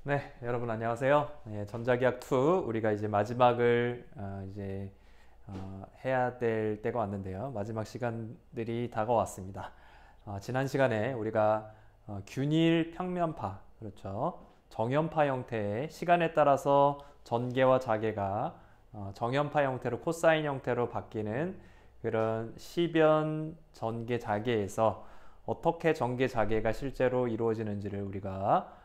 네, 여러분 안녕하세요. 네, 전자기학 2 우리가 이제 마지막을 해야 될 때가 왔는데요. 마지막 시간들이 다가왔습니다. 지난 시간에 우리가 균일 평면파, 그렇죠? 정연파 형태의 시간에 따라서 전개와 자개가 정연파 형태로 코사인 형태로 바뀌는 그런 시변 전개 자개에서 어떻게 전개 자개가 실제로 이루어지는지를 우리가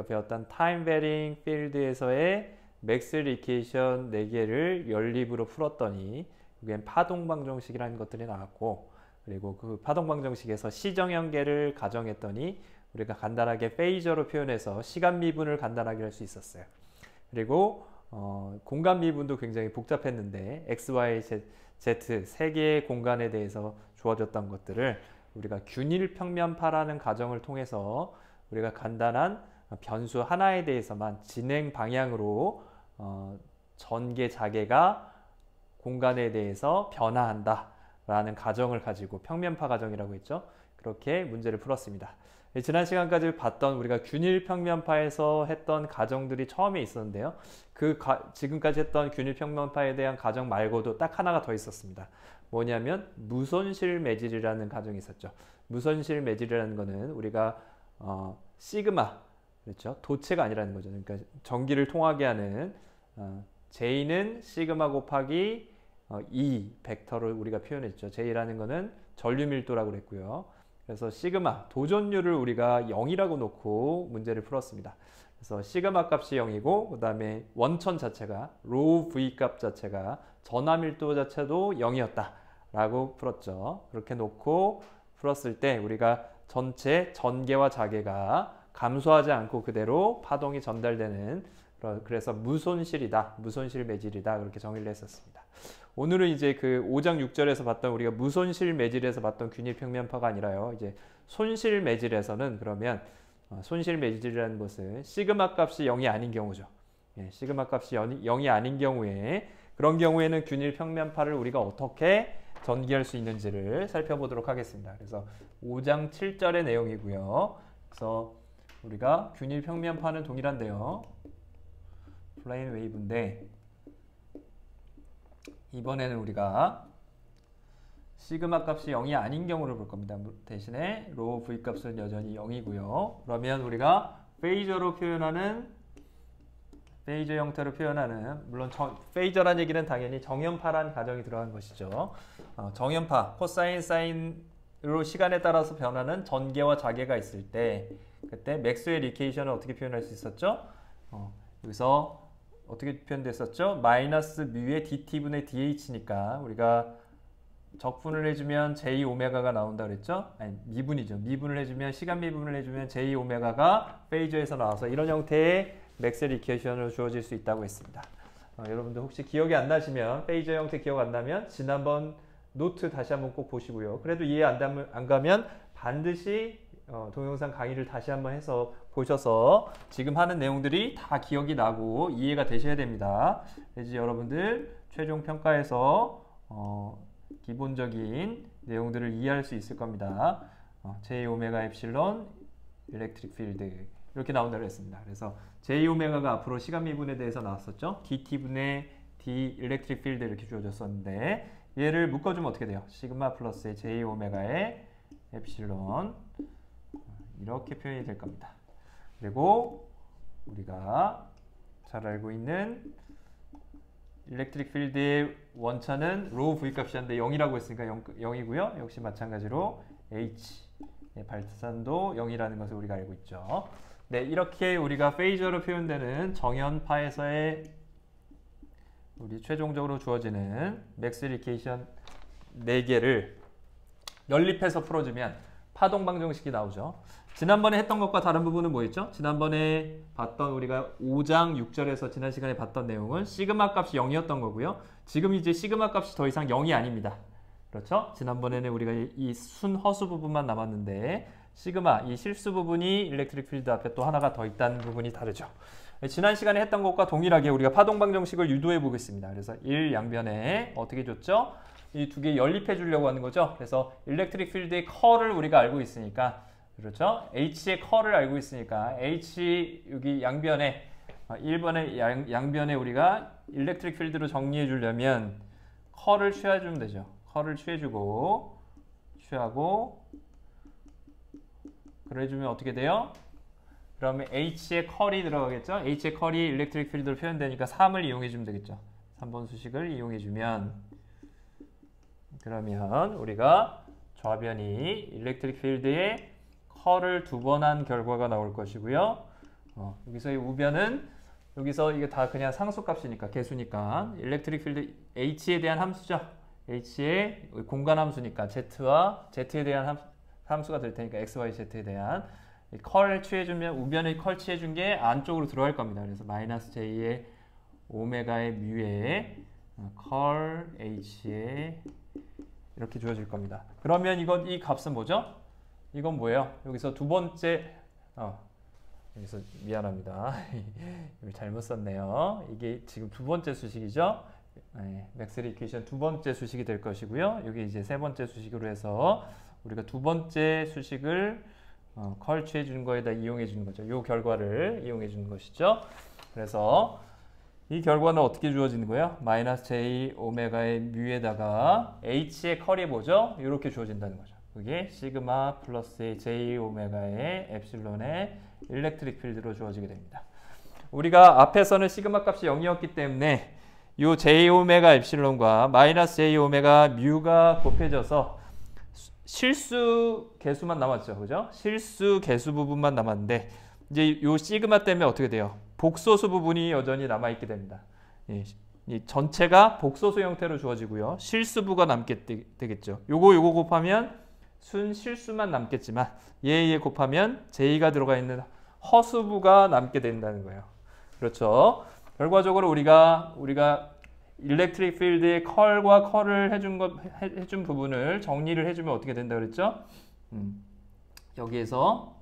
배웠던 타임 베링 필드에서의 맥스웰 이퀘이션 4개를 연립으로 풀었더니 그게 파동 방정식이라는 것들이 나왔고, 그리고 그 파동 방정식에서 시정연계를 가정했더니 우리가 간단하게 페이저로 표현해서 시간 미분을 간단하게 할 수 있었어요. 그리고 공간 미분도 굉장히 복잡했는데 x, y, z 세 개의 공간에 대해서 주어졌던 것들을 우리가 균일 평면파라는 가정을 통해서 우리가 간단한 변수 하나에 대해서만 진행 방향으로 전개 자개가 공간에 대해서 변화한다 라는 가정을 가지고 평면파 가정이라고 했죠. 그렇게 문제를 풀었습니다. 지난 시간까지 봤던 우리가 균일 평면파에서 했던 가정들이 처음에 있었는데요. 지금까지 했던 균일 평면파에 대한 가정 말고도 딱 하나가 더 있었습니다. 뭐냐면 무손실 매질이라는 가정이 있었죠. 무손실 매질이라는 거는 우리가 시그마, 그렇죠? 도체가 아니라는 거죠. 그러니까 전기를 통하게 하는 J는 시그마 곱하기 E 벡터를 우리가 표현했죠. J라는 거는 전류 밀도라고 그랬고요. 그래서 시그마 도전율을 우리가 0이라고 놓고 문제를 풀었습니다. 그래서 시그마 값이 0이고 그 다음에 원천 자체가 로우 V 값 자체가 전하 밀도 자체도 0이었다 라고 풀었죠. 그렇게 놓고 풀었을 때 우리가 전체 전개와 자개가 감소하지 않고 그대로 파동이 전달되는, 그래서 무손실이다, 무손실 매질이다, 그렇게 정의를 했었습니다. 오늘은 이제 그 5장 6절에서 봤던 우리가 무손실 매질에서 봤던 균일 평면파가 아니라요. 이제 손실 매질에서는 그러면 손실 매질이라는 것은 시그마 값이 0이 아닌 경우죠. 예, 시그마 값이 0이 아닌 경우에, 그런 경우에는 균일 평면파를 우리가 어떻게 전개할 수 있는지를 살펴보도록 하겠습니다. 그래서 5장 7절의 내용이고요. 그래서 우리가 균일 평면파는 동일한데요. 플레인 웨이브인데 이번에는 우리가 시그마 값이 0이 아닌 경우를 볼 겁니다. 대신에 로우 V 값은 여전히 0이고요. 그러면 우리가 페이저 형태로 표현하는, 물론 페이저란 얘기는 당연히 정연파란 가정이 들어간 것이죠. 정연파, 코사인, 사인으로 시간에 따라서 변하는 전개와 자개가 있을 때 그때 맥스웰 이퀘이션을 어떻게 표현할 수 있었죠? 여기서 어떻게 표현됐었죠? 마이너스 뮤의 dt분의 dh니까 우리가 적분을 해주면 j 오메가가 나온다 그랬죠? 아니, 미분이죠. 미분을 해주면, 시간 미분을 해주면 j 오메가가 페이저에서 나와서 이런 형태의 맥스웰 이퀘이션으로 주어질 수 있다고 했습니다. 여러분들 혹시 기억이 안 나시면, 페이저 형태 기억 안 나면 지난번 노트 다시 한번 꼭 보시고요. 그래도 이해 안 가면 반드시 동영상 강의를 다시 한번 해서 보셔서 지금 하는 내용들이 다 기억이 나고 이해가 되셔야 됩니다. 이제 여러분들 최종 평가에서 기본적인 내용들을 이해할 수 있을 겁니다. J 오메가 엡실론 일렉트릭 필드 이렇게 나온다고 했습니다. 그래서 J 오메가가 앞으로 시간 미분에 대해서 나왔었죠. dt분의 d 일렉트릭 필드 이렇게 주어졌었는데 얘를 묶어주면 어떻게 돼요? 시그마 플러스의 J 오메가의 엡실론 이렇게 표현이 될 겁니다. 그리고 우리가 잘 알고 있는 일렉트릭 필드의 원천은 로우 V 값이었는데 0이라고 했으니까 0이고요. 역시 마찬가지로 H 발산도 0이라는 것을 우리가 알고 있죠. 네, 이렇게 우리가 페이저로 표현되는 정연파에서의 우리 최종적으로 주어지는 맥스웰 이퀘이션 4개를 연립해서 풀어주면 파동 방정식이 나오죠. 지난번에 했던 것과 다른 부분은 뭐였죠? 지난번에 봤던 우리가 5장 6절에서 지난 시간에 봤던 내용은 시그마 값이 0이었던 거고요. 지금 이제 시그마 값이 더 이상 0이 아닙니다. 그렇죠? 지난번에는 우리가 이 순허수 부분만 남았는데 시그마, 이 실수 부분이 일렉트릭 필드 앞에 또 하나가 더 있다는 부분이 다르죠. 지난 시간에 했던 것과 동일하게 우리가 파동 방정식을 유도해 보겠습니다. 그래서 1양변에 어떻게 줬죠? 이 두 개 연립해 주려고 하는 거죠. 그래서 일렉트릭 필드의 컬을 우리가 알고 있으니까 그렇죠? H의 컬을 알고 있으니까 H 여기 양변에 1번의 양변에 우리가 일렉트릭 필드로 정리해 주려면 컬을 취해주면 되죠. 컬을 취해주고 그래주면 어떻게 돼요? 그러면 H의 컬이 들어가겠죠? H의 컬이 일렉트릭 필드로 표현되니까 3을 이용해 주면 되겠죠. 3번 수식을 이용해 주면 그러면 우리가 좌변이 일렉트릭 필드의 컬을 2번 한 결과가 나올 것이고요. 여기서 이 우변은 여기서 이게 다 그냥 상수값이니까 개수니까 일렉트릭 필드 H에 대한 함수죠. H의 공간 함수니까 Z와 Z에 대한 함수가 될 테니까 X, Y, Z에 대한 컬 취해주면 우변의 컬 취해준 게 안쪽으로 들어갈 겁니다. 그래서 마이너스 J의 오메가의 뮤에 컬 H에 이렇게 주어질 겁니다. 그러면 이 값은 뭐죠? 이건 뭐예요? 여기서 두 번째 여기서 미안합니다. 이걸 잘못 썼네요. 이게 지금 두 번째 수식이죠. 네, 맥스웰 이퀘이션 두 번째 수식이 될 것이고요. 여기 이제 세 번째 수식으로 해서 우리가 두 번째 수식을 컬 취해 주는 거에다 이용해 주는 거죠. 이 결과를 이용해 주는 것이죠. 그래서 이 결과는 어떻게 주어지는 거예요? 마이너스 J 오메가의 뮤에다가 H의 컬이 뭐죠? 이렇게 주어진다는 거죠. 그게 시그마 플러스 J 오메가의 엡실론의 일렉트릭 필드로 주어지게 됩니다. 우리가 앞에서는 시그마 값이 0이었기 때문에 이 J 오메가 엡실론과 마이너스 J 오메가 뮤가 곱해져서 실수 개수만 남았죠. 그죠? 실수 개수 부분만 남았는데 이제 이 시그마 때문에 어떻게 돼요? 복소수 부분이 여전히 남아있게 됩니다. 이 전체가 복소수 형태로 주어지고요. 실수부가 남게 되겠죠. 요거 곱하면 순 실수만 남겠지만 얘 곱하면 J가 들어가 있는 허수부가 남게 된다는 거예요. 그렇죠. 결과적으로 우리가 일렉트릭 필드의 컬과 컬을 해준 부분을 정리를 해주면 어떻게 된다 그랬죠? 여기에서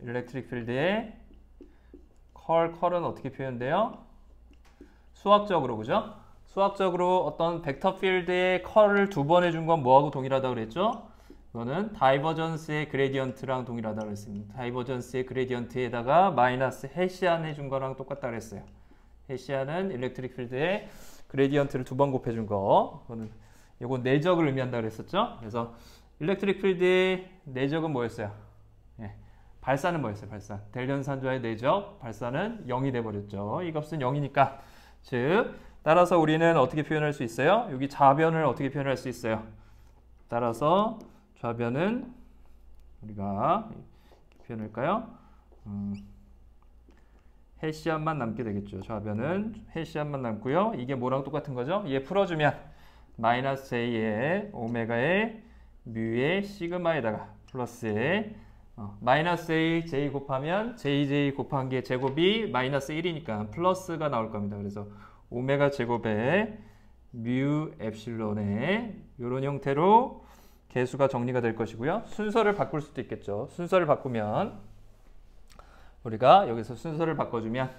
일렉트릭 필드의 컬은 어떻게 표현돼요? 수학적으로 그죠? 수학적으로 어떤 벡터 필드의 컬을 2번 해준 건 뭐하고 동일하다고 그랬죠? 이거는 다이버전스의 그레디언트랑 동일하다고 그랬습니다. 다이버전스의 그레디언트에다가 마이너스 헤시안 해준 거랑 똑같다고 그랬어요. 헤시안은 일렉트릭 필드의 그레디언트를 2번 곱해준 거. 이건 내적을 의미한다고 그랬었죠? 그래서 일렉트릭 필드의 내적은 뭐였어요? 발산은 뭐였어요? 발산. 델 연산자의 내적, 발산은 0이 돼버렸죠. 이 값은 0이니까. 즉, 따라서 우리는 어떻게 표현할 수 있어요? 여기 좌변을 어떻게 표현할 수 있어요? 따라서 좌변은 우리가 이렇게 표현할까요? 헤시안만 남게 되겠죠. 좌변은 헤시안만 남고요. 이게 뭐랑 똑같은 거죠? 얘 풀어주면 마이너스 J의 오메가의 뮤의 시그마에다가 플러스의 마이너스 J 곱하면 JJ 곱한 게 제곱이 마이너스 1이니까 플러스가 나올 겁니다. 그래서 오메가 제곱에 뮤 엡실론의 이런 형태로 개수가 정리가 될 것이고요. 순서를 바꿀 수도 있겠죠. 순서를 바꾸면 우리가 여기서 순서를 바꿔주면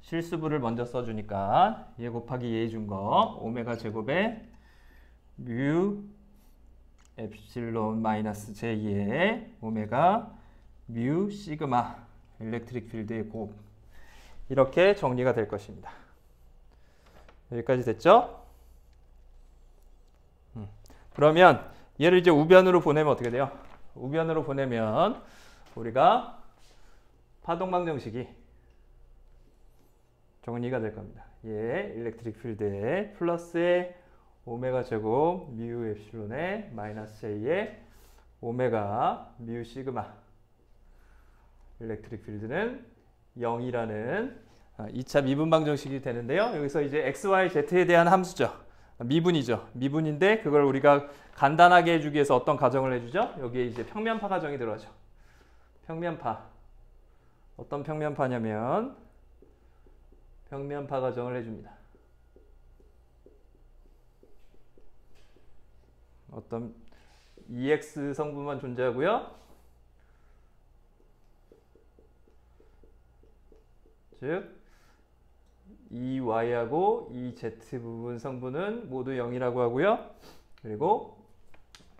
실수부를 먼저 써주니까 얘 곱하기 얘 준 거 오메가 제곱에 뮤 엡실론 마이너스 J의 오메가 뮤 시그마 일렉트릭 필드의 곱 이렇게 정리가 될 것입니다. 여기까지 됐죠? 그러면 얘를 이제 우변으로 보내면 어떻게 돼요? 우변으로 보내면 우리가 파동방 정식이 정리가 될 겁니다. 얘 일렉트릭 필드의 플러스의 오메가 제곱 뮤 엡실론의 마이너스 J의 오메가 뮤 시그마 일렉트릭 필드는 0이라는 2차 미분방 정식이 되는데요. 여기서 이제 x, y, z에 대한 함수죠. 미분이죠. 미분인데 그걸 우리가 간단하게 해주기 위해서 어떤 가정을 해주죠? 여기에 이제 평면파 가정이 들어가죠. 평면파. 어떤 평면파냐면 평면파 가정을 해줍니다. 어떤 EX 성분만 존재하고요. 즉 EY하고 EZ 부분 성분은 모두 0이라고 하고요. 그리고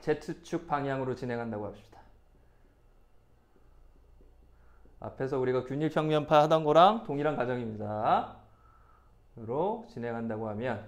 Z축 방향으로 진행한다고 합시다. 앞에서 우리가 균일 평면파 하던 거랑 동일한 과정입니다. 으로 진행한다고 하면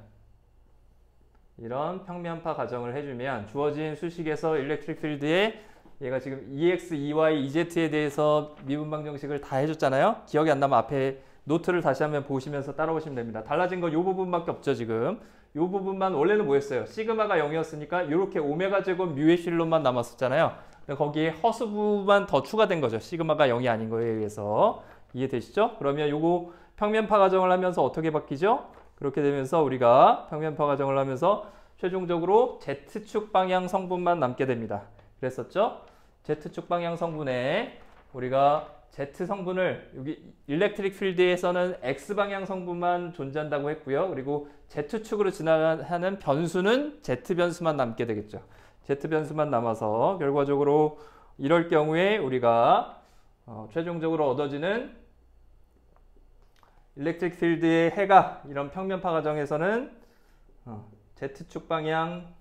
이런 평면파 가정을 해주면 주어진 수식에서 일렉트릭 필드에 얘가 지금 EX, EY, EZ에 대해서 미분 방정식을 다 해줬잖아요. 기억이 안 나면 앞에 노트를 다시 한번 보시면서 따라오시면 됩니다. 달라진 건 이 부분밖에 없죠. 지금 이 부분만 원래는 뭐였어요? 시그마가 0이었으니까 이렇게 오메가 제곱 뮤 엡실론만 남았었잖아요. 거기에 허수부만 더 추가된 거죠. 시그마가 0이 아닌 거에 의해서. 이해되시죠? 그러면 요거 평면파 가정을 하면서 어떻게 바뀌죠? 그렇게 되면서 우리가 평면파 가정을 하면서 최종적으로 Z축 방향 성분만 남게 됩니다. 그랬었죠? Z축 방향 성분에 우리가 Z 성분을 여기 일렉트릭 필드에서는 X 방향 성분만 존재한다고 했고요. 그리고 Z축으로 지나가는 변수는 Z 변수만 남게 되겠죠. Z 변수만 남아서 결과적으로 이럴 경우에 우리가 최종적으로 얻어지는 일렉트릭 필드의 해가 이런 평면파 가정에서는 Z축 방향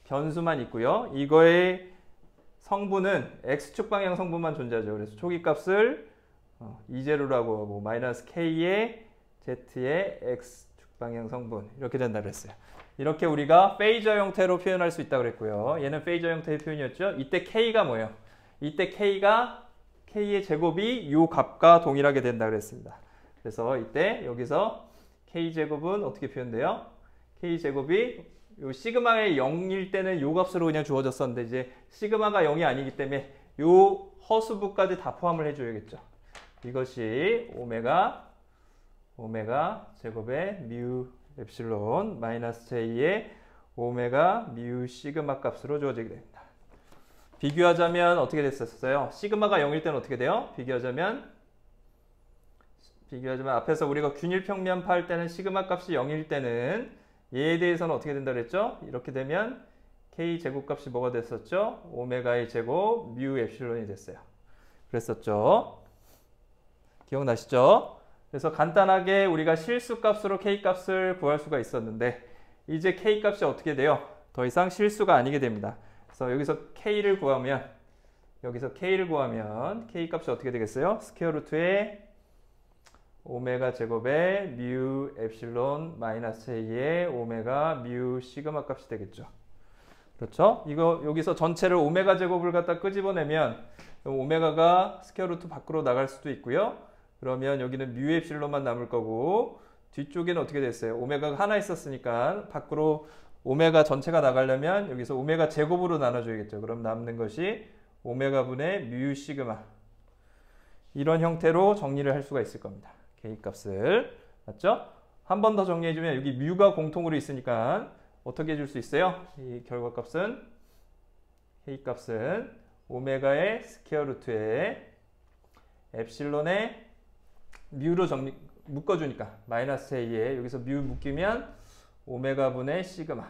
변수만 있고요. 이거의 성분은 X축 방향 성분만 존재하죠. 그래서 초기값을 E0라고 하고 마이너스 K의 Z의 X축 방향 성분 이렇게 된다 그랬어요. 이렇게 우리가 페이저 형태로 표현할 수 있다고 그랬고요. 얘는 페이저 형태의 표현이었죠. 이때 K가 뭐예요? 이때 K의 제곱이 이 값과 동일하게 된다 그랬습니다. 그래서 이때 여기서 K제곱은 어떻게 표현돼요? K제곱이 요 시그마의 0일 때는 요 값으로 그냥 주어졌었는데 이제 시그마가 0이 아니기 때문에 요 허수부까지 다 포함을 해줘야겠죠. 이것이 오메가 제곱의 뮤 엡실론 마이너스 J의 오메가 뮤 시그마 값으로 주어지게 됩니다. 비교하자면 어떻게 됐었어요? 시그마가 0일 때는 어떻게 돼요? 비교하자면 앞에서 우리가 균일 평면파 할 때는 시그마 값이 0일 때는 얘에 대해서는 어떻게 된다 그랬죠? 이렇게 되면 K 제곱 값이 뭐가 됐었죠? 오메가의 제곱 뮤 엡실론이 됐어요. 그랬었죠? 기억나시죠? 그래서 간단하게 우리가 실수 값으로 K 값을 구할 수가 있었는데 이제 K 값이 어떻게 돼요? 더 이상 실수가 아니게 됩니다. 그래서 여기서 K를 구하면 K 값이 어떻게 되겠어요? 스퀘어 루트의 오메가 제곱의 뮤 엡실론 마이너스 J의 오메가 뮤 시그마 값이 되겠죠. 그렇죠? 이거 여기서 전체를 오메가 제곱을 갖다 끄집어내면 오메가가 스퀘어 루트 밖으로 나갈 수도 있고요. 그러면 여기는 뮤 엡실론만 남을 거고 뒤쪽에는 어떻게 됐어요? 오메가가 하나 있었으니까 밖으로 오메가 전체가 나가려면 여기서 오메가 제곱으로 나눠줘야겠죠. 그럼 남는 것이 오메가 분의 뮤 시그마 이런 형태로 정리를 할 수가 있을 겁니다. K 값을 맞죠? 한 번 더 정리해주면 여기 뮤가 공통으로 있으니까 어떻게 해줄 수 있어요? 이 결과값은 K 값은 오메가의 스퀘어 루트에 엡실론의 뮤로 묶어주니까 마이너스 J에 여기서 뮤 묶이면 오메가 분의 시그마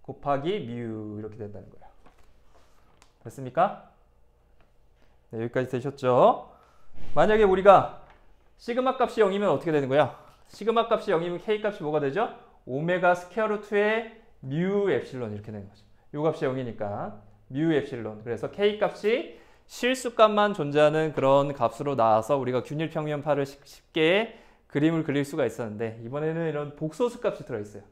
곱하기 뮤 이렇게 된다는 거예요. 됐습니까? 네, 여기까지 되셨죠? 만약에 우리가 시그마 값이 0이면 어떻게 되는 거야? 시그마 값이 0이면 K 값이 뭐가 되죠? 오메가 스퀘어 루트의 뮤 엡실론 이렇게 되는 거죠. 요 값이 0이니까 뮤 엡실론. 그래서 K 값이 실수값만 존재하는 그런 값으로 나와서 우리가 균일 평면파를 쉽게 그림을 그릴 수가 있었는데 이번에는 이런 복소수 값이 들어있어요.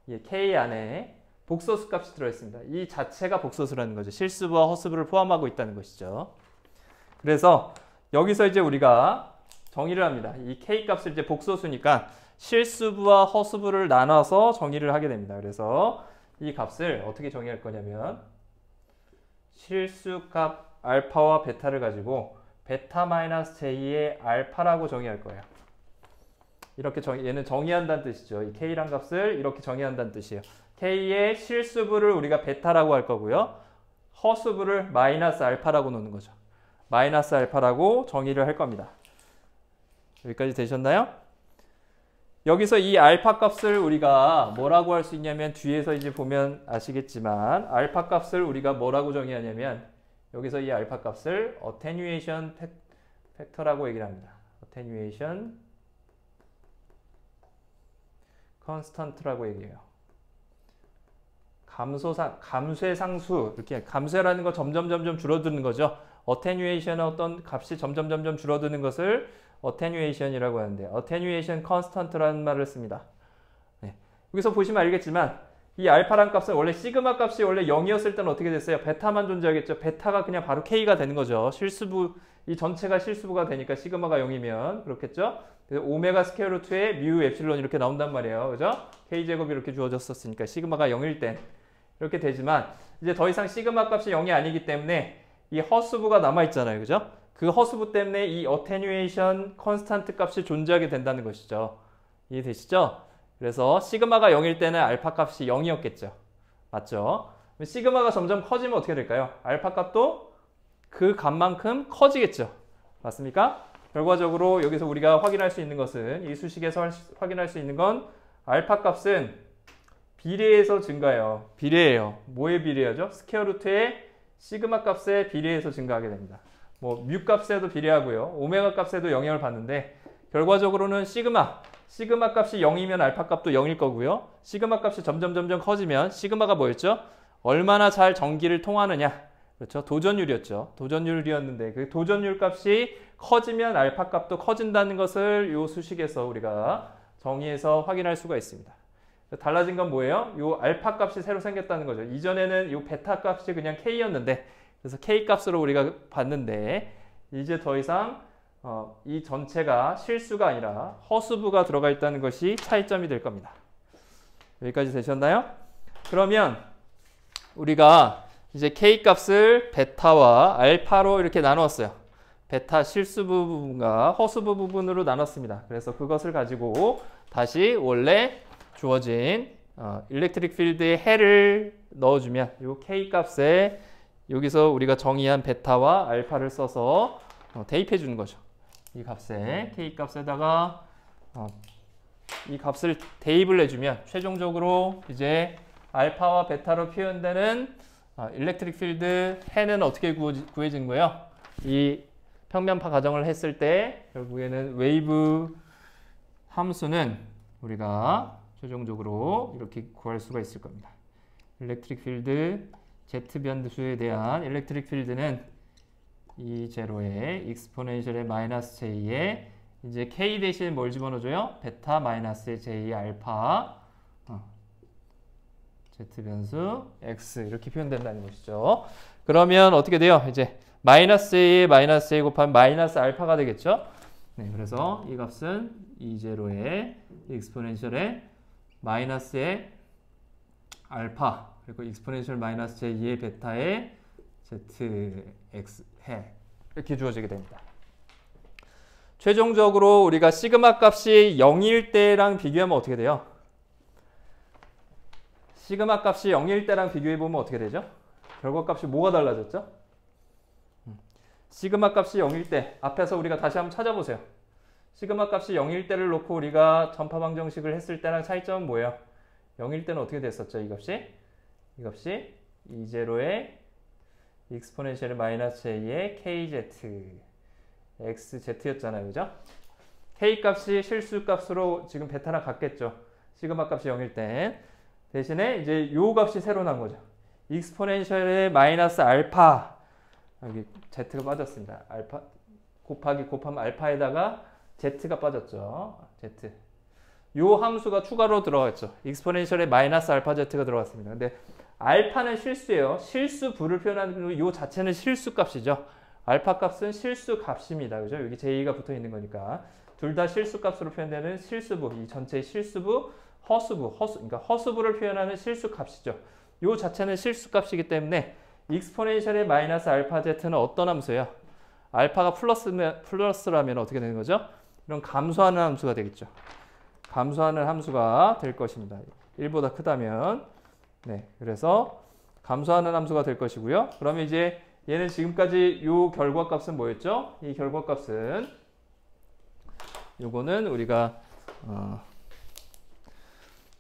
예, K 안에 복소수 값이 들어있습니다. 이 자체가 복소수라는 거죠. 실수부와 허수부를 포함하고 있다는 것이죠. 그래서 여기서 이제 우리가 정의를 합니다. 이 K 값을 이제 복소수니까 실수부와 허수부를 나눠서 정의를 하게 됩니다. 그래서 이 값을 어떻게 정의할 거냐면 실수값 알파와 베타를 가지고 베타 마이너스 J의 알파라고 정의할 거예요. 이렇게 얘는 정의한다는 뜻이죠. 이 K란 값을 이렇게 정의한다는 뜻이에요. K의 실수부를 우리가 베타라고 할 거고요. 허수부를 마이너스 알파라고 놓는 거죠. 마이너스 알파라고 정의를 할 겁니다. 여기까지 되셨나요? 여기서 이 알파 값을 우리가 뭐라고 할 수 있냐면 뒤에서 이제 보면 아시겠지만 알파 값을 우리가 뭐라고 정의하냐면 여기서 이 알파 값을 어테뉴에이션 팩터라고 얘기를 합니다. 어테뉴에이션 컨스턴트라고 얘기해요. 감쇄상수 이렇게 감쇄라는 거 점점 줄어드는 거죠. 어테뉴에이션은 어떤 값이 점점 줄어드는 것을 어테뉴에이션이라고 하는데 어테뉴에이션 컨스턴트라는 말을 씁니다. 네. 여기서 보시면 알겠지만 이 알파란 값은 원래 시그마 값이 원래 0이었을 때는 어떻게 됐어요? 베타만 존재하겠죠. 베타가 그냥 바로 K가 되는 거죠. 실수부 이 전체가 실수부가 되니까 시그마가 0이면 그렇겠죠. 그래서 오메가 스퀘어 루트에 뮤 엡실론 이렇게 나온단 말이에요. 그죠? K제곱이 이렇게 주어졌었으니까 시그마가 0일 땐 이렇게 되지만 이제 더 이상 시그마 값이 0이 아니기 때문에 이 허수부가 남아있잖아요. 그죠? 그 허수부 때문에 이 어테뉴에이션 컨스탄트 값이 존재하게 된다는 것이죠. 이해되시죠? 그래서 시그마가 0일 때는 알파 값이 0이었겠죠. 맞죠? 시그마가 점점 커지면 어떻게 될까요? 알파 값도 그 값만큼 커지겠죠. 맞습니까? 결과적으로 여기서 우리가 확인할 수 있는 것은 이 수식에서 확인할 수 있는 건 알파 값은 비례해서 증가해요. 비례해요. 뭐에 비례하죠? 스퀘어 루트의 시그마 값에 비례해서 증가하게 됩니다. 뭐 뮤 값에도 비례하고요. 오메가 값에도 영향을 받는데 결과적으로는 시그마 값이 0이면 알파 값도 0일 거고요. 시그마 값이 점점 커지면 시그마가 뭐였죠? 얼마나 잘 전기를 통하느냐. 그렇죠? 도전율이었죠. 도전율이었는데 그 도전율 값이 커지면 알파 값도 커진다는 것을 이 수식에서 우리가 정의해서 확인할 수가 있습니다. 달라진 건 뭐예요? 이 알파 값이 새로 생겼다는 거죠. 이전에는 이 베타 값이 그냥 K였는데 그래서 K 값으로 우리가 봤는데 이제 더 이상 이 전체가 실수가 아니라 허수부가 들어가 있다는 것이 차이점이 될 겁니다. 여기까지 되셨나요? 그러면 우리가 이제 K 값을 베타와 알파로 이렇게 나누었어요. 베타 실수부 부분과 허수부 부분으로 나눴습니다. 그래서 그것을 가지고 다시 원래 주어진 일렉트릭 필드의 해를 넣어주면 이 K 값에 여기서 우리가 정의한 베타와 알파를 써서 대입해 주는 거죠. 이 값에 K 값에다가 이 값을 대입을 해주면 최종적으로 이제 알파와 베타로 표현되는 일렉트릭 필드 해는 어떻게 구해지는 거예요? 이 평면파 가정을 했을 때 결국에는 웨이브 함수는 우리가 최종적으로 이렇게 구할 수가 있을 겁니다. 일렉트릭 필드 Z 변수에 대한 일렉트릭 필드는 이 제로에 익스포넨셜의 마이너스 J에 이제 K 대신 뭘 집어넣어줘요? 베타 마이너스 J 알파 Z 변수 X 이렇게 표현된다는 것이죠. 그러면 어떻게 돼요? 이제 마이너스 J에 마이너스 J 곱하면 마이너스 알파가 되겠죠? 네, 그래서 이 값은 이 제로에 익스포넨셜의 마이너스의 알파 그리고 익스포넨셜 마이너스 J의 베타의 ZX 해 이렇게 주어지게 됩니다. 최종적으로 우리가 시그마 값이 0일 때랑 비교하면 어떻게 돼요? 시그마 값이 0일 때랑 비교해보면 어떻게 되죠? 결과값이 뭐가 달라졌죠? 시그마 값이 0일 때 앞에서 우리가 다시 한번 찾아보세요. 시그마 값이 0일 때를 놓고 우리가 전파방정식을 했을 때랑 차이점은 뭐예요? 0일 때는 어떻게 됐었죠? 이 값이 E0의 익스포넨셜 마이너스 J의 KZ XZ였잖아요. 그죠? K 값이 실수 값으로 지금 베타랑 같겠죠. 시그마 값이 0일 때 대신에 이제 요 값이 새로 난 거죠. 익스포넨셜의 마이너스 알파 여기 Z가 빠졌습니다. 알파 곱하면 알파에다가 Z가 빠졌죠. Z 요 함수가 추가로 들어갔죠. 익스포넨셜의 마이너스 알파 Z가 들어갔습니다. 근데 알파는 실수예요. 실수부를 표현하는 요 자체는 실수 값이죠. 알파 값은 실수 값입니다. 그죠? 여기 J가 붙어 있는 거니까. 둘 다 실수 값으로 표현되는 실수부, 이 전체의 실수부, 그러니까 허수부를 표현하는 실수 값이죠. 요 자체는 실수 값이기 때문에 익스포넨셜의 마이너스 알파 Z는 어떤 함수예요? 알파가 플러스라면 어떻게 되는 거죠? 이런 감소하는 함수가 되겠죠. 감소하는 함수가 될 것입니다. 1보다 크다면. 네, 그래서 감소하는 함수가 될 것이고요. 그러면 이제 얘는 지금까지 요 결과값은 뭐였죠? 이 결과값은 요거는 우리가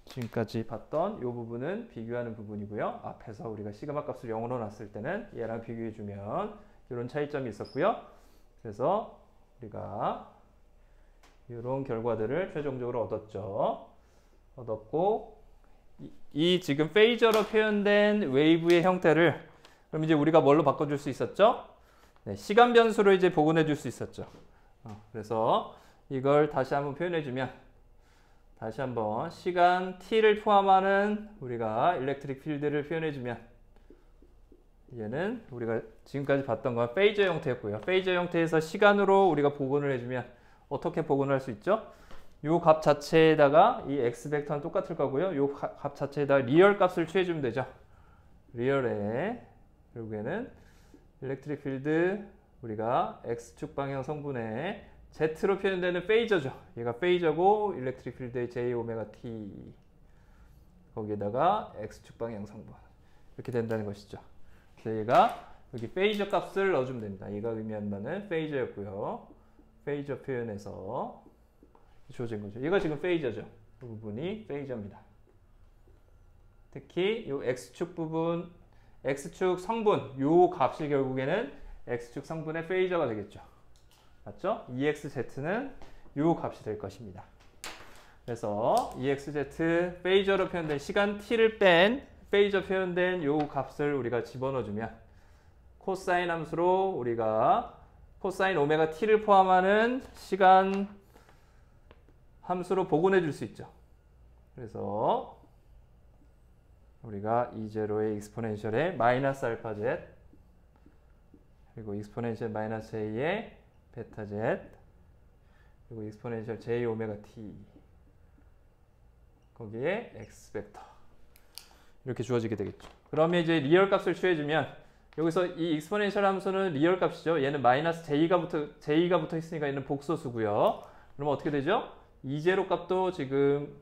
지금까지 봤던 요 부분은 비교하는 부분이고요. 앞에서 우리가 시그마 값을 0으로 놨을 때는 얘랑 비교해주면 이런 차이점이 있었고요. 그래서 우리가 이런 결과들을 최종적으로 얻었죠. 얻었고 이 지금 페이저로 표현된 웨이브의 형태를 그럼 이제 우리가 뭘로 바꿔줄 수 있었죠? 네, 시간 변수로 이제 복원해 줄 수 있었죠. 그래서 이걸 다시 한번 표현해 주면 다시 한번 시간 t를 포함하는 우리가 일렉트릭 필드를 표현해 주면 얘는 우리가 지금까지 봤던 건 페이저 형태였고요. 페이저 형태에서 시간으로 우리가 복원을 해주면 어떻게 복원을 할 수 있죠? 요 값 자체에다가 이 x 벡터는 똑같을 거고요. 요 값 자체에다가 리얼 값을 취해주면 되죠. 리얼에 결국에는 일렉트릭 필드 우리가 x축 방향 성분의 z로 표현되는 페이저죠. 얘가 페이저고 일렉트릭 필드의 j 오메가 t 거기에다가 x축 방향 성분 이렇게 된다는 것이죠. 그래서 얘가 여기 페이저 값을 넣어주면 됩니다. 얘가 의미하는 바는 페이저였고요. 페이저 표현에서 주어진 거죠. 얘가 지금 페이저죠. 이 부분이 페이저입니다. 특히 이 x축 부분, x축 성분, 이 값이 결국에는 x축 성분의 페이저가 되겠죠. 맞죠? EXZ는 이 값이 될 것입니다. 그래서 EXZ 페이저로 표현된 시간 t를 뺀 페이저 표현된 이 값을 우리가 집어넣어주면 코사인 함수로 우리가 코사인 오메가 t를 포함하는 시간 함수로 복원해 줄 수 있죠. 그래서 우리가 E0의 익스포넨셜의 마이너스 알파 z 그리고 익스포넨셜 마이너스 a의 베타 z 그리고 익스포넨셜 j 오메가 t 거기에 x 벡터 이렇게 주어지게 되겠죠. 그러면 이제 리얼 값을 취해주면 여기서 이 익스포넨셜 함수는 리얼 값이죠. 얘는 마이너스 j가 붙어 있으니까 얘는 복소수고요. 그러면 어떻게 되죠? E0 값도 지금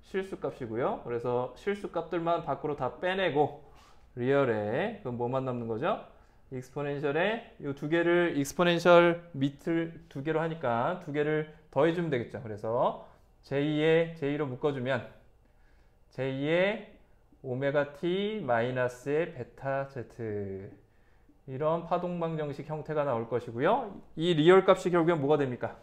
실수 값이고요. 그래서 실수 값들만 밖으로 다 빼내고 리얼에 그럼 뭐만 남는 거죠? 익스포넨셜에 이 두 개를 익스포넨셜 밑을 두 개로 하니까 두 개를 더해주면 되겠죠. 그래서 J로 묶어주면 J의 오메가 t 마이너스의 베타 z 이런 파동방정식 형태가 나올 것이고요. 이 리얼 값이 결국엔 뭐가 됩니까?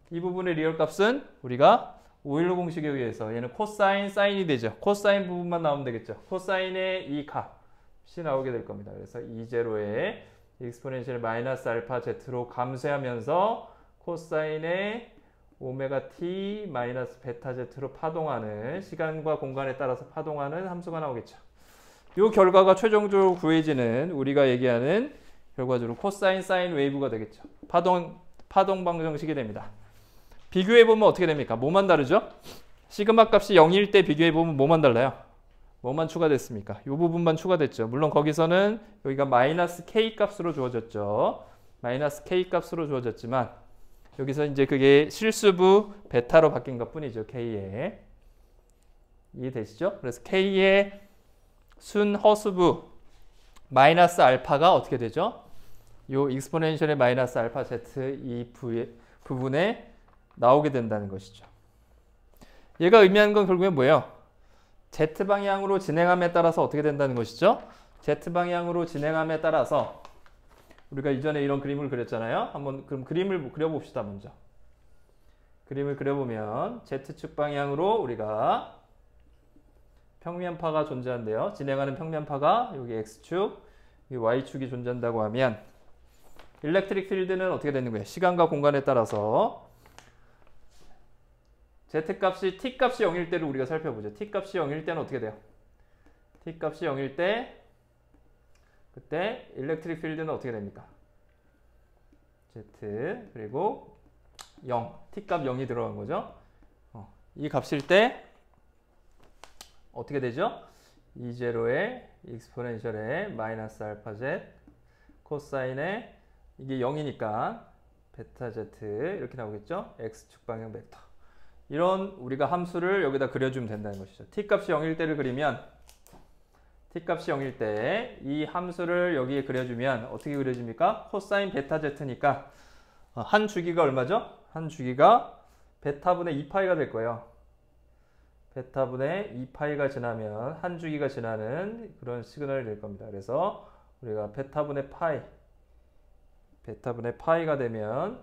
이 부분의 리얼 값은 우리가 오일러 공식에 의해서 얘는 코사인, 사인이 되죠. 코사인 부분만 나오면 되겠죠. 코사인의 이 값이 나오게 될 겁니다. 그래서 E0의 익스포넨셜 마이너스 알파 z로 감쇄하면서 코사인의 오메가 t 마이너스 베타 z로 파동하는 시간과 공간에 따라서 파동하는 함수가 나오겠죠. 이 결과가 최종적으로 구해지는 우리가 얘기하는 결과적으로 코사인, 사인 웨이브가 되겠죠. 파동 방정식이 됩니다. 비교해보면 어떻게 됩니까? 뭐만 다르죠? 시그마 값이 0일 때 비교해보면 뭐만 달라요? 뭐만 추가됐습니까? 이 부분만 추가됐죠. 물론 거기서는 여기가 마이너스 k 값으로 주어졌죠. 마이너스 k 값으로 주어졌지만 여기서 이제 그게 실수부 베타로 바뀐 것 뿐이죠. k에. 이해되시죠? 그래서 k의 순 허수부 마이너스 알파가 어떻게 되죠? 요 익스포넨셜의 마이너스 알파 z 이 부분에 나오게 된다는 것이죠. 얘가 의미하는 건 결국엔 뭐예요? Z방향으로 진행함에 따라서 어떻게 된다는 것이죠? Z방향으로 진행함에 따라서 우리가 이전에 이런 그림을 그렸잖아요. 한번 그럼 그림을 그려봅시다. 먼저. 그림을 그려보면 Z축 방향으로 우리가 평면파가 존재한대요. 진행하는 평면파가 여기 X축, 여기 Y축이 존재한다고 하면 일렉트릭 필드는 어떻게 되는 거예요? 시간과 공간에 따라서 Z값이 T값이 0일 때를 우리가 살펴보죠. T값이 0일 때는 어떻게 돼요? T값이 0일 때 그때 일렉트릭 필드는 어떻게 됩니까? Z 그리고 0 T값 0이 들어간 거죠. 이 값일 때 어떻게 되죠? E0의 익스포넨셜의 마이너스 알파 Z 코사인의 이게 0이니까 베타 Z 이렇게 나오겠죠? X축 방향 벡터 이런 우리가 함수를 여기다 그려주면 된다는 것이죠. T값이 0일 때를 그리면 T값이 0일 때 이 함수를 여기에 그려주면 어떻게 그려집니까? 코사인 베타 Z니까 한 주기가 얼마죠? 한 주기가 베타분의 2파이가 될 거예요. 베타분의 2파이가 지나면 한 주기가 지나는 그런 시그널이 될 겁니다. 그래서 우리가 베타분의 파이가 되면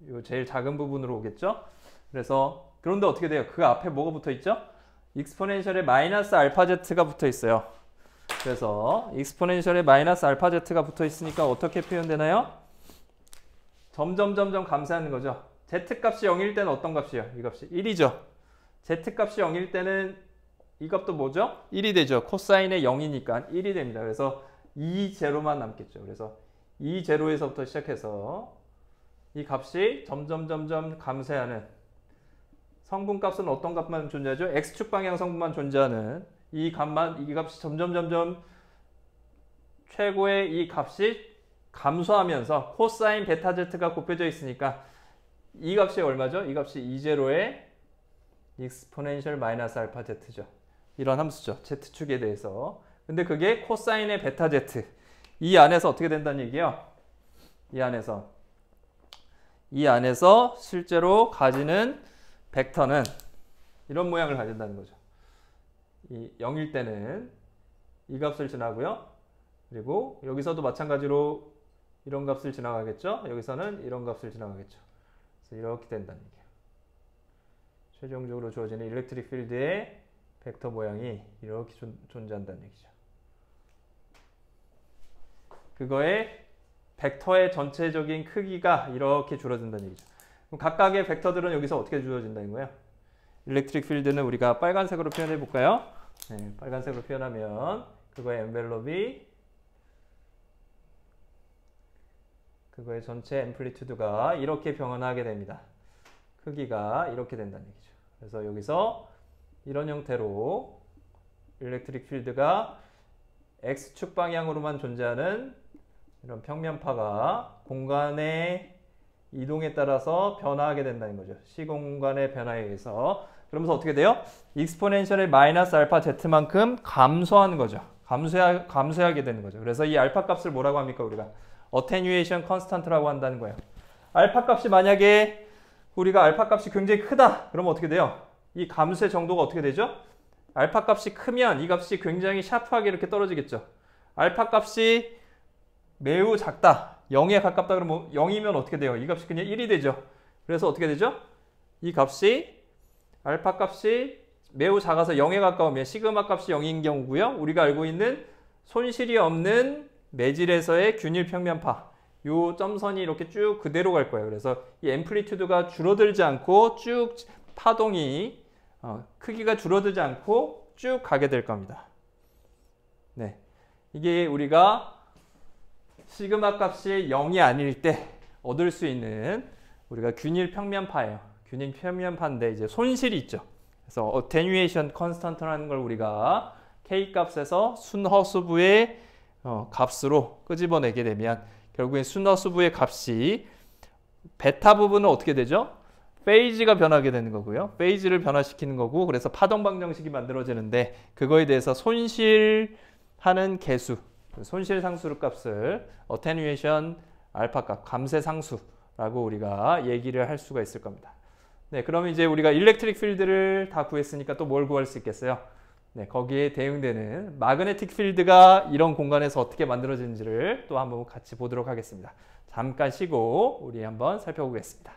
요 제일 작은 부분으로 오겠죠? 그래서 그런데 어떻게 돼요? 그 앞에 뭐가 붙어 있죠? 익스포넨셜에 마이너스 알파 z가 붙어 있어요. 그래서 익스포넨셜에 마이너스 알파 z가 붙어 있으니까 어떻게 표현되나요? 점점 감소하는 거죠. z값이 0일 때는 어떤 값이에요? 이 값이 1이죠. z값이 0일 때는 이 값도 뭐죠? 1이 되죠. 코사인의 0이니까 1이 됩니다. 그래서 2제로만 남겠죠. 그래서 2제로에서부터 시작해서 이 값이 점점 감소하는 성분값은 어떤 값만 존재하죠? x축 방향 성분만 존재하는 이 값이 점점 최고의 이 값이 감소하면서 코사인 베타 z가 곱해져 있으니까 이 값이 얼마죠? 이 값이 2제로의 익스포넨셜 마이너스 알파 z죠. 이런 함수죠. z축에 대해서. 근데 그게 코사인의 베타 z. 이 안에서 어떻게 된다는 얘기예요? 이 안에서 실제로 가지는 벡터는 이런 모양을 가진다는 거죠. 이 0일 때는 이 값을 지나고요. 그리고 여기서도 마찬가지로 이런 값을 지나가겠죠. 여기서는 이런 값을 지나가겠죠. 그래서 이렇게 된다는 얘기예요. 최종적으로 주어지는 일렉트릭 필드의 벡터 모양이 이렇게 존재한다는 얘기죠. 그거의 벡터의 전체적인 크기가 이렇게 줄어든다는 얘기죠. 그럼 각각의 벡터들은 여기서 어떻게 주어진다는 거예요? 일렉트릭 필드는 우리가 빨간색으로 표현해 볼까요? 네, 빨간색으로 표현하면 그거의 엔벨롭이 그거의 전체 앰플리튜드가 이렇게 변화하게 됩니다. 크기가 이렇게 된다는 얘기죠. 그래서 여기서 이런 형태로 일렉트릭 필드가 x축 방향으로만 존재하는 이런 평면파가 공간의 이동에 따라서 변화하게 된다는 거죠. 시공간의 변화에 의해서. 그러면서 어떻게 돼요? 익스포넨셜의 마이너스 알파 z만큼 감소하는 거죠. 감소하게 되는 거죠. 그래서 이 알파 값을 뭐라고 합니까? 우리가 어테뉴에이션 컨스탄트라고 한다는 거예요. 알파 값이 만약에 우리가 알파 값이 굉장히 크다. 그러면 어떻게 돼요? 이 감소의 정도가 어떻게 되죠? 알파 값이 크면 이 값이 굉장히 샤프하게 이렇게 떨어지겠죠. 알파 값이 매우 작다. 0에 가깝다 그러면 0이면 어떻게 돼요? 이 값이 그냥 1이 되죠. 그래서 어떻게 되죠? 이 값이 알파 값이 매우 작아서 0에 가까우면 시그마 값이 0인 경우고요. 우리가 알고 있는 손실이 없는 매질에서의 균일 평면파. 요 점선이 이렇게 쭉 그대로 갈 거예요. 그래서 이 앰플리튜드가 줄어들지 않고 쭉 파동이 크기가 줄어들지 않고 쭉 가게 될 겁니다. 네, 이게 우리가 시그마 값이 0이 아닐 때 얻을 수 있는 우리가 균일 평면파예요. 균일 평면파인데 이제 손실이 있죠. 그래서 어테뉴에이션 컨스탄트라는 걸 우리가 K 값에서 순허수부의 값으로 끄집어내게 되면 결국엔 순허수부의 값이 베타 부분은 어떻게 되죠? 페이지가 변하게 되는 거고요. 페이지를 변화시키는 거고 그래서 파동 방정식이 만들어지는데 그거에 대해서 손실하는 계수 손실 상수 값을 어테뉴에이션 알파 값, 감쇄 상수라고 우리가 얘기를 할 수가 있을 겁니다. 네, 그러면 이제 우리가 일렉트릭 필드를 다 구했으니까 또 뭘 구할 수 있겠어요? 네, 거기에 대응되는 마그네틱 필드가 이런 공간에서 어떻게 만들어지는지를 또 한번 같이 보도록 하겠습니다. 잠깐 쉬고 우리 한번 살펴보겠습니다.